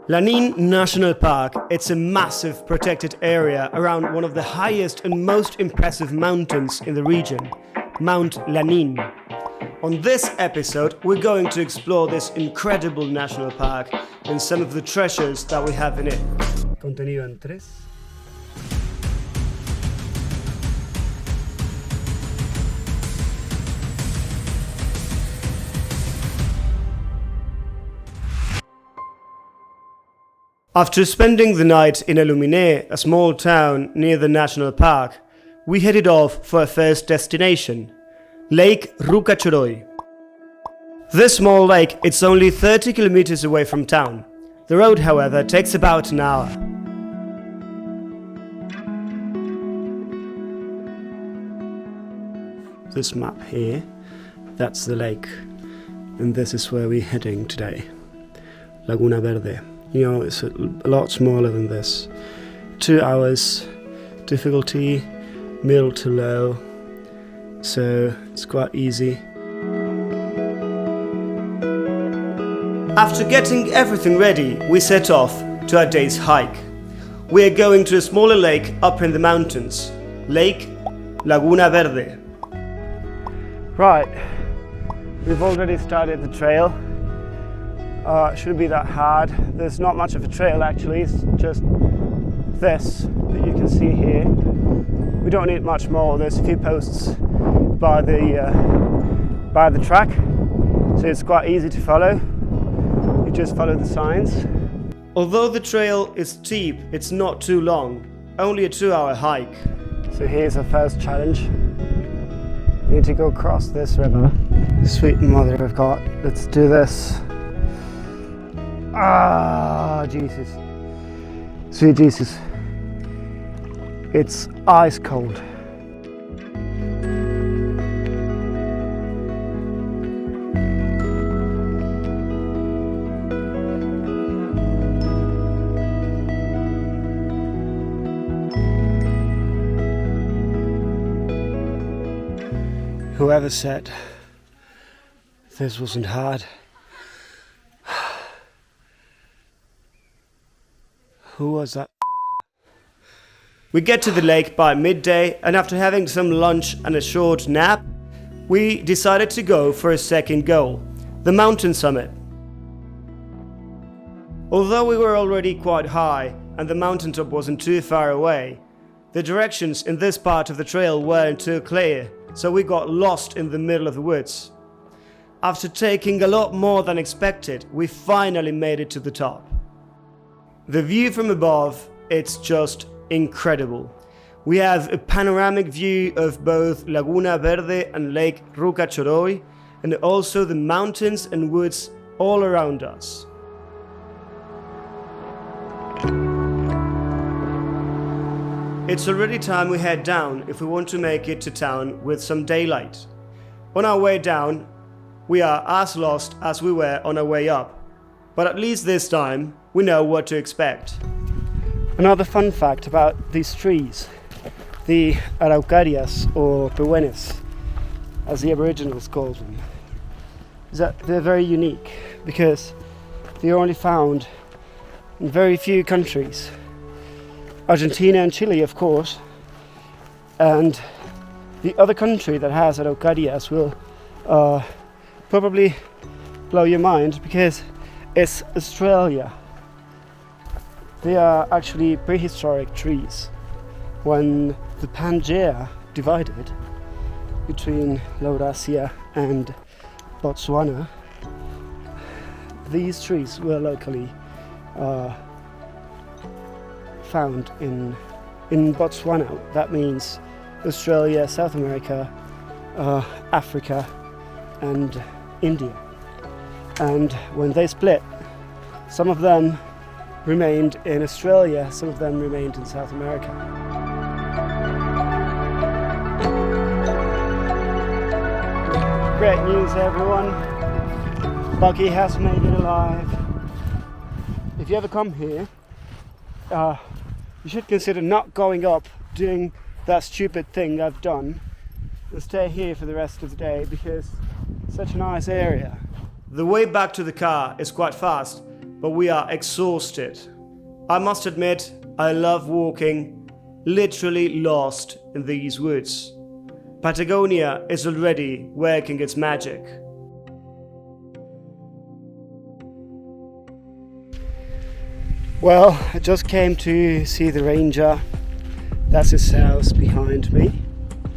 Lanin National Park, it's a massive protected area around one of the highest and most impressive mountains in the region, Mount Lanin. On this episode, we're going to explore this incredible national park and some of the treasures that we have in it. Contenido en 3. After spending the night in Laguna, a small town near the national park, we headed off for our first destination, Lake Rucachoroi. This small lake, it's only 30 kilometers away from town. The road, however, takes about an hour. This map here, that's the lake, and this is where we're heading today, Laguna Verde. You know, it's a lot smaller than this. 2 hours, difficulty, middle to low, so it's quite easy. After getting everything ready, we set off to our day's hike. We are going to a smaller lake up in the mountains, Lake Laguna Verde. Right, we've already started the trail. Shouldn't be that hard. There's not much of a trail actually, it's just this that you can see here. We don't need much more. There's a few posts by the track, so it's quite easy to follow. You just follow the signs. Although the trail is steep, it's not too long, only a 2-hour hike. So here's our first challenge. We need to go across this river. Sweet mother of God, let's do this. Ah, Jesus. Sweet Jesus. It's ice cold. Whoever said this wasn't hard, who was that? We get to the lake by midday, and after having some lunch and a short nap, we decided to go for a second goal, the mountain summit. Although we were already quite high and the mountaintop wasn't too far away, the directions in this part of the trail weren't too clear, so we got lost in the middle of the woods. After taking a lot more than expected, we finally made it to the top. The view from above, it's just incredible. We have a panoramic view of both Laguna Verde and Lake Rucachoroi, and also the mountains and woods all around us. It's already time we head down if we want to make it to town with some daylight. On our way down, we are as lost as we were on our way up, but at least this time, we know what to expect. Another fun fact about these trees, the araucarias or pehuenes, as the Aboriginals call them, is that they're very unique because they're only found in very few countries. Argentina and Chile, of course, and the other country that has araucarias will probably blow your mind because it's Australia. They are actually prehistoric trees. When the Pangea divided between Laurasia and Botswana, these trees were locally found in Botswana. That means Australia, South America, Africa and India. And when they split, some of them remained in Australia, some of them remained in South America. Great news, everyone. Buggy has made it alive. If you ever come here, you should consider not going up, doing that stupid thing I've done, and stay here for the rest of the day because it's such a nice area. The way back to the car is quite fast, but we are exhausted. I must admit, I love walking, literally lost in these woods. Patagonia is already working its magic. Well, I just came to see the ranger. That's his house behind me,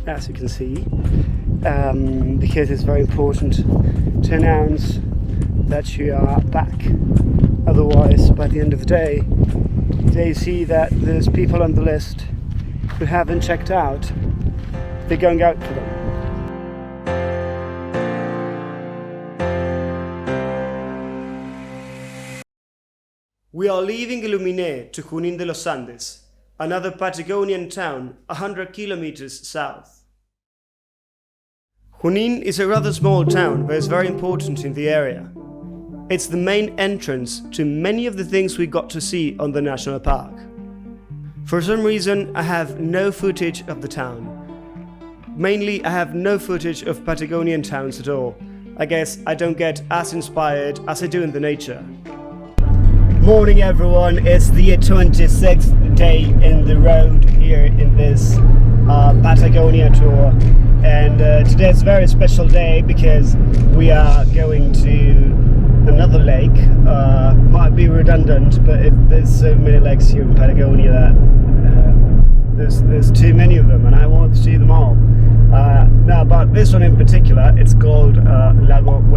as you can see, because it's very important to announce that you are back. Otherwise, by the end of the day, they see that there's people on the list who haven't checked out. They're going out for them. We are leaving Illuminé to Junín de los Andes, another Patagonian town 100 kilometers south. Junín is a rather small town, but it's very important in the area. It's the main entrance to many of the things we got to see on the national park. For some reason, I have no footage of the town. Mainly, I have no footage of Patagonian towns at all. I guess I don't get as inspired as I do in the nature. Morning everyone, it's the 26th day in the road here in this Patagonia tour, and today is a very special day because we are going to another lake. Might be redundant, but there's so many lakes here in Patagonia that there's too many of them and I want to see them all. Now, but this one in particular, it's called Neuquen.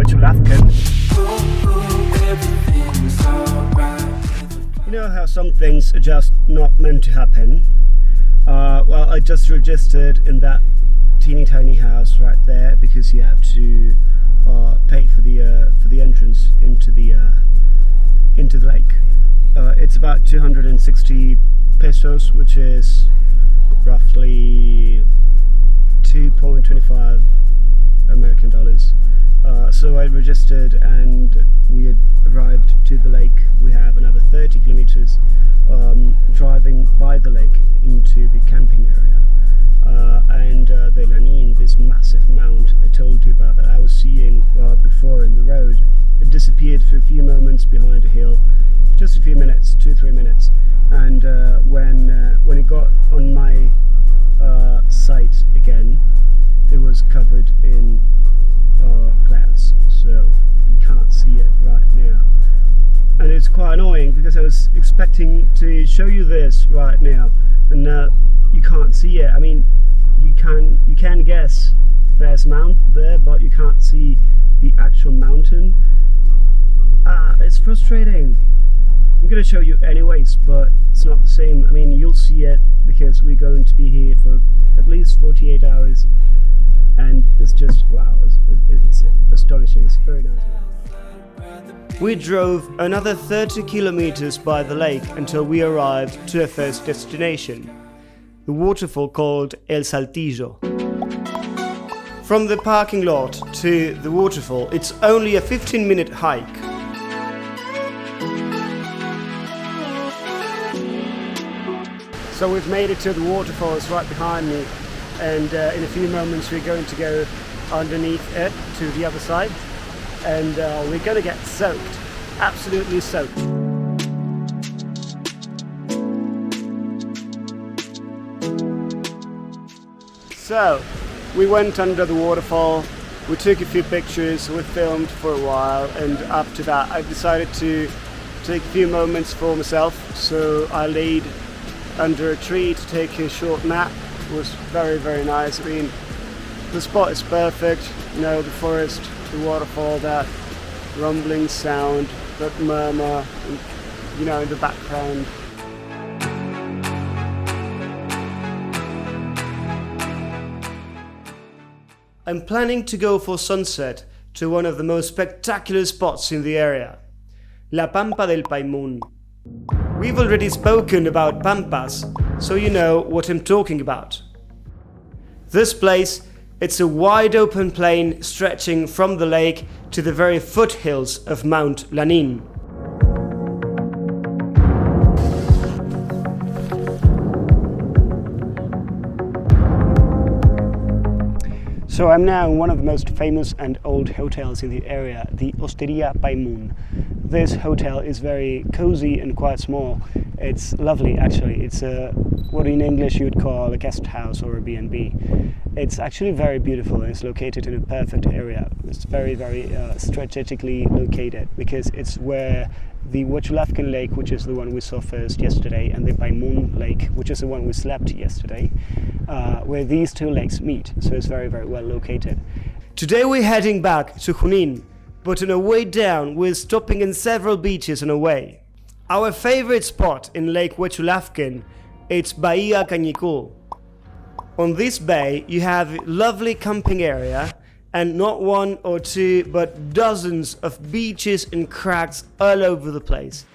You know how some things are just not meant to happen? Well, I just registered in that teeny tiny house right there because you have to pay for the entrance into the lake. It's about 260 pesos, which is roughly 2.25 American dollars. So I registered and we have arrived to the lake. We have another 30 kilometers driving by the lake into the camping area. And the Lanin, this massive mount I told you about that I was seeing before in the road, it disappeared for a few moments behind a hill, just a few minutes, 2-3 minutes. And when it got on my sight again, it was covered in clouds, so you can't see it right now. And it's quite annoying because I was expecting to show you this right now, and now you can't see it. I mean, you can guess there's a mount there, but you can't see the actual mountain. It's frustrating. I'm going to show you anyways, but it's not the same. I mean, you'll see it because we're going to be here for at least 48 hours, and it's just, wow, it's astonishing. It's very nice. We drove another 30 kilometers by the lake until we arrived to our first destination, the waterfall called El Saltillo. From the parking lot to the waterfall, it's only a 15-minute hike. So we've made it to the waterfalls right behind me, and in a few moments we're going to go underneath it to the other side, and we're going to get soaked, absolutely soaked. So we went under the waterfall, we took a few pictures, we filmed for a while, and after that I decided to take a few moments for myself, so I laid under a tree to take a short nap. It was very, very nice. I mean, the spot is perfect, you know, the forest, the waterfall, that rumbling sound, that murmur, you know, in the background. I'm planning to go for sunset to one of the most spectacular spots in the area, La Pampa del Paimun. We've already spoken about pampas, so you know what I'm talking about. This place, it's a wide open plain stretching from the lake to the very foothills of Mount Lanin. So I'm now in one of the most famous and old hotels in the area, the Osteria Paimun. this hotel is very cozy and quite small. It's lovely actually. It's what in English you would call a guest house or a B&B. It's actually very beautiful and it's located in a perfect area. It's very, very strategically located because it's where the Waterfalls lake, which is the one we saw first yesterday, and the Baimun lake, which is the one we slept yesterday, where these two lakes meet. So it's very, very well located. Today we're heading back to Junín, but on our way down we're stopping in several beaches on our way. Our favorite spot in Lake Huechulavquen, it's Bahía Cañicul. On this bay you have a lovely camping area and not one or two but dozens of beaches and cracks all over the place.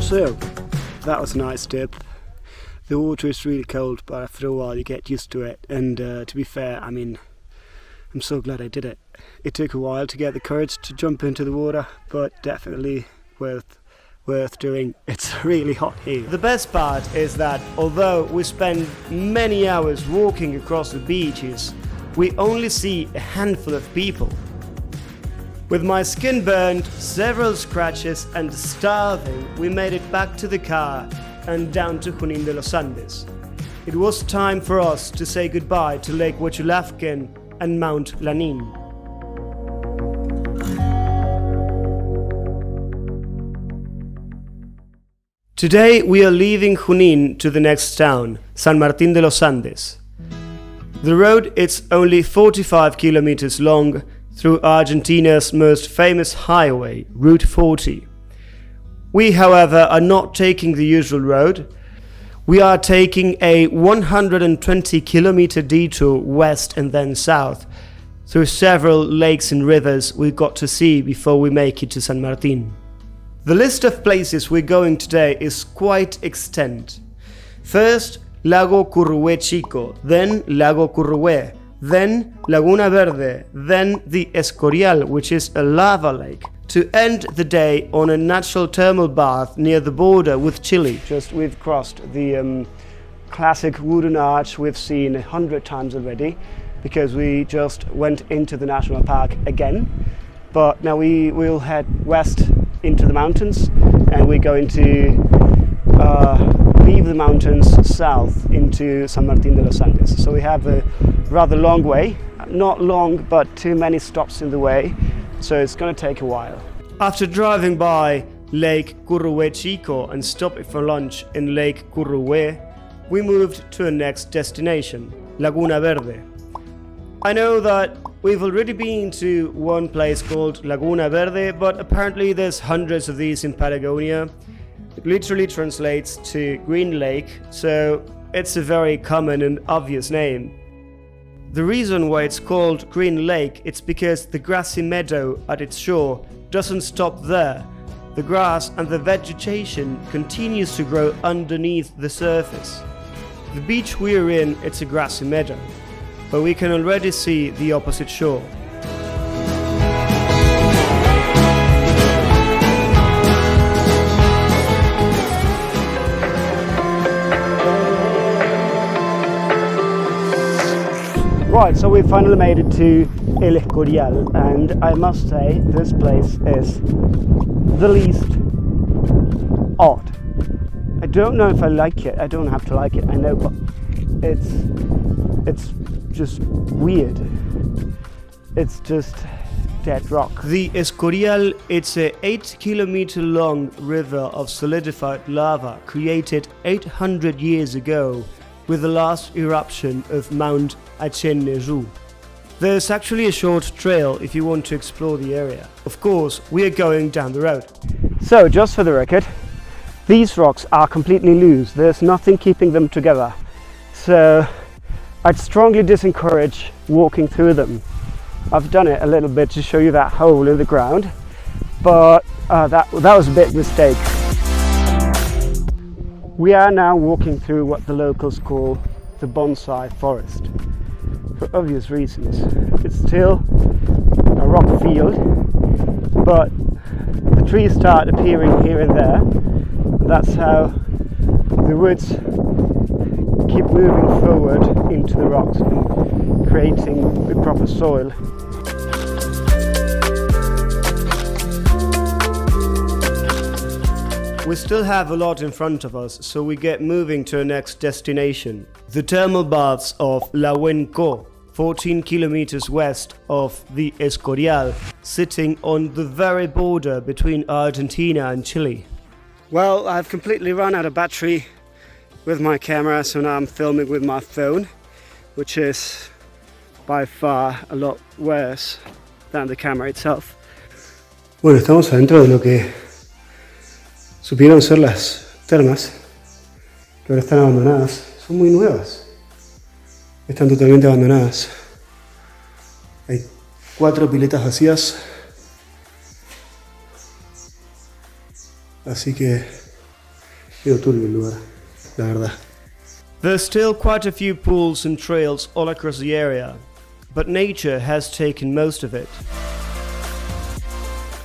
So, that was a nice dip. The water is really cold, but after a while you get used to it, and to be fair, I mean, I'm so glad I did it. It took a while to get the courage to jump into the water, but definitely worth doing. It's really hot here. The best part is that although we spend many hours walking across the beaches, we only see a handful of people. With my skin burned, several scratches and starving, we made it back to the car and down to Junín de los Andes. It was time for us to say goodbye to Lake Huechulavquen and Mount Lanin. Today we are leaving Junín to the next town, San Martín de los Andes. The road is only 45 kilometers long through Argentina's most famous highway, Route 40. We, however, are not taking the usual road. We are taking a 120 kilometer detour west and then south through several lakes and rivers we got to see before we make it to San Martín. The list of places we're going today is quite extent. First, Lago Currué Chico, then Lago Currué, then Laguna Verde, then the Escorial, which is a lava lake, to end the day on a natural thermal bath near the border with Chile. We've crossed the classic wooden arch we've seen 100 times already, because we just went into the national park again. But now we will head west into the mountains, and we're going to leave the mountains south into San Martín de los Andes. So we have a rather long way, not long but too many stops in the way, so it's going to take a while. After driving by Lake Currué Chico and stopping for lunch in Lake Currué, we moved to our next destination, Laguna Verde. I know that we've already been to one place called Laguna Verde, but apparently there's hundreds of these in Patagonia. It literally translates to Green Lake, so it's a very common and obvious name. The reason why it's called Green Lake is because the grassy meadow at its shore doesn't stop there. The grass and the vegetation continues to grow underneath the surface. The beach we're in, it's a grassy meadow, but we can already see the opposite shore. Right, so we finally made it to El Escorial, and I must say this place is the least odd. I don't know if I like it. I don't have to like it, I know, but it's just weird. It's just dead rock. The Escorial, it's a 8 kilometer long river of solidified lava created 800 years ago with the last eruption of Mount Nequen. There's actually a short trail if you want to explore the area. Of course, we are going down the road. So, just for the record, these rocks are completely loose. There's nothing keeping them together. So, I'd strongly discourage walking through them. I've done it a little bit to show you that hole in the ground, but that was a big mistake. We are now walking through what the locals call the bonsai forest, for obvious reasons. It's still a rock field, but the trees start appearing here and there. That's how the roots keep moving forward into the rocks and creating the proper soil. We still have a lot in front of us, so we get moving to our next destination. The thermal baths of Neuquen, 14 kilometers west of the Escorial, sitting on the very border between Argentina and Chile. Well, I've completely run out of battery with my camera, so now I'm filming with my phone, which is by far a lot worse than the camera itself. Bueno, estamos adentro de lo que supieron ser las termas, que ahora están abandonadas. Son muy nuevas. Están totalmente abandonadas. Hay 4 piletas vacías. Así que medio turbio el lugar, la verdad. There's still quite a few pools and trails all across the area, but nature has taken most of it.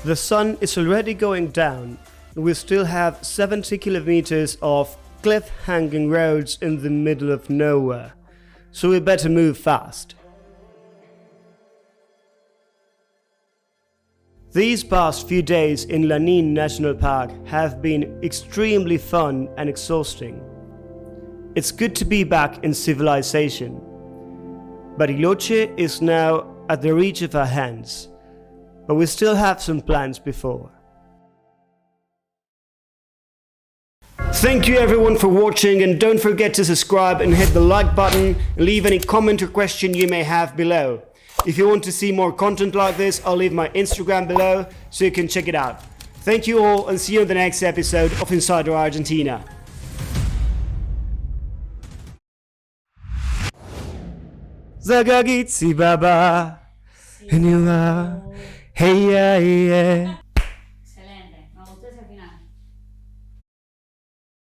The sun is already going down, and we still have 70 kilometers of cliff-hanging roads in the middle of nowhere, so we better move fast. These past few days in Lanin National Park have been extremely fun and exhausting. It's good to be back in civilization. Bariloche is now at the reach of our hands, but we still have some plans before. Thank you everyone for watching, and don't forget to subscribe and hit the like button and leave any comment or question you may have below. If you want to see more content like this, I'll leave my Instagram below so you can check it out. Thank you all, and see you in the next episode of Insider Argentina. Zagagitsi baba, hey yeah yeah. Excelente, me gustó ese final.